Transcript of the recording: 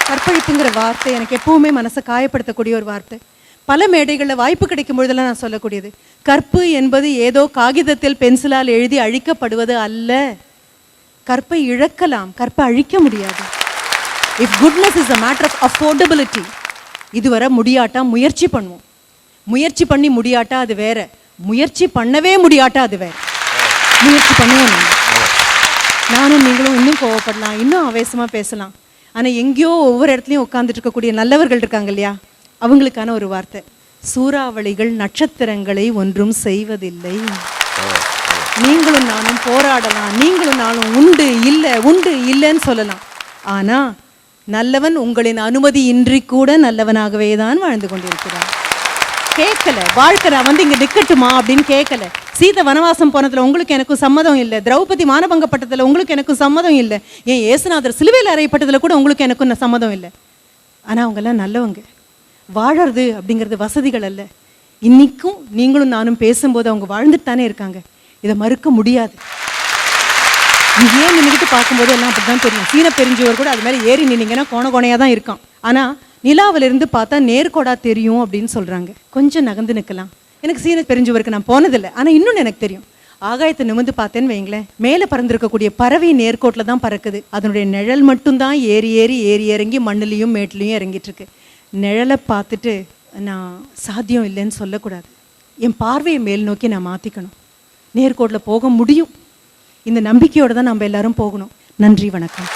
கற்பழிப்புங்கிற வார்த்தை எனக்கு எப்பவுமே மனசை காயப்படுத்தக்கூடிய ஒரு வார்த்தை. பல மேடைகளில் வாய்ப்பு கிடைக்கும் பொழுதெல்லாம் நான் சொல்லக்கூடியது, கற்பு என்பது ஏதோ காகிதத்தில் பென்சிலால் எழுதி அழிக்கப்படுவது அல்ல. கற்பை இழக்கலாம், கற்பை அழிக்க முடியாது. If goodness is a matter of affordability, இதுவரை முடியாட்டா முயற்சி பண்ணுவோம். முயற்சி பண்ணி முடியாட்டா அது வேற, முயற்சி பண்ணவே முடியாட்டா அது வேற. முயற்சி பண்ணுவோம். நானும் நீங்களும் இன்னும் கோவப்படலாம், இன்னும் ஆவேசமாக பேசலாம். ஆனால் எங்கேயோ ஒவ்வொரு இடத்துலையும் உட்காந்துட்டு இருக்கக்கூடிய நல்லவர்கள் இருக்காங்க இல்லையா, அவங்களுக்கான ஒரு வார்த்தை, சூறாவளிகள் நட்சத்திரங்களை ஒன்றும் செய்வதில்லை. நீங்களும் நானும் போராடலாம், நீங்களும் நானும் உண்டு இல்லை உண்டு இல்லைன்னு சொல்லலாம். ஆனால் நல்லவன் உங்களின் அனுமதி இன்றி கூட நல்லவனாகவே தான் வாழ்ந்து கொண்டிருக்கிறான். கேட்கல, வாழ்க்கை வந்து இங்கே நிற்கட்டுமா அப்படின்னு கேட்கல. சீதை வனவாசம் போனதில் உங்களுக்கு எனக்கும் சம்மதம் இல்லை, திரௌபதி மானபங்கப்பட்டதில் உங்களுக்கு எனக்கும் சம்மதம் இல்லை, ஏன் ஏசுநாதர் சிலுவையில் அறையப்பட்டதில் கூட உங்களுக்கு எனக்கும் சம்மதம் இல்லை. ஆனால் அவங்கெல்லாம் நல்லவங்க. வாழறது அப்படிங்கிறது வசதிகள் அல்ல. இன்னைக்கும் நீங்களும் நானும் பேசும்போது அவங்க வாழ்ந்துட்டு தானே இருக்காங்க, இதை மறுக்க முடியாது. இங்கேயே நின்றுக்கிட்டு பார்க்கும்போது எல்லாம் அப்படி தான் தெரியும். சீன பெருஞ்சுவர் கூட அது மாதிரி ஏறி நின்னீங்கன்னா கோணையாக தான் இருக்கான். ஆனால் நிலாவிலிருந்து பார்த்தா நேர்கோடா தெரியும் அப்படின்னு சொல்கிறாங்க. கொஞ்சம் நகர்ந்து நிற்கலாம். எனக்கு சீன பெருஞ்சுவருக்கு நான் போனதில்லை, ஆனால் இன்னொன்று எனக்கு தெரியும். ஆகாயத்தை நிமிர்ந்து பார்த்தேன்னு வைங்களேன், மேலே பறந்துருக்கக்கூடிய பறவை நேர்கோட்டில் தான் பறக்குது. அதனுடைய நிழல் மட்டும்தான் ஏறி ஏறி ஏறி இறங்கி மண்ணுலேயும் மேட்லேயும் இறங்கிட்டு இருக்கு. நிழலை பார்த்துட்டு நான் சாத்தியம் இல்லைன்னு சொல்லக்கூடாது. என் பார்வையை மேல் நோக்கி நான் மாற்றிக்கணும். நேர்கோட்டில் போக முடியும். இந்த நம்பிக்கையோடு தான் நம்ம எல்லாரும் போகணும். நன்றி, வணக்கம்.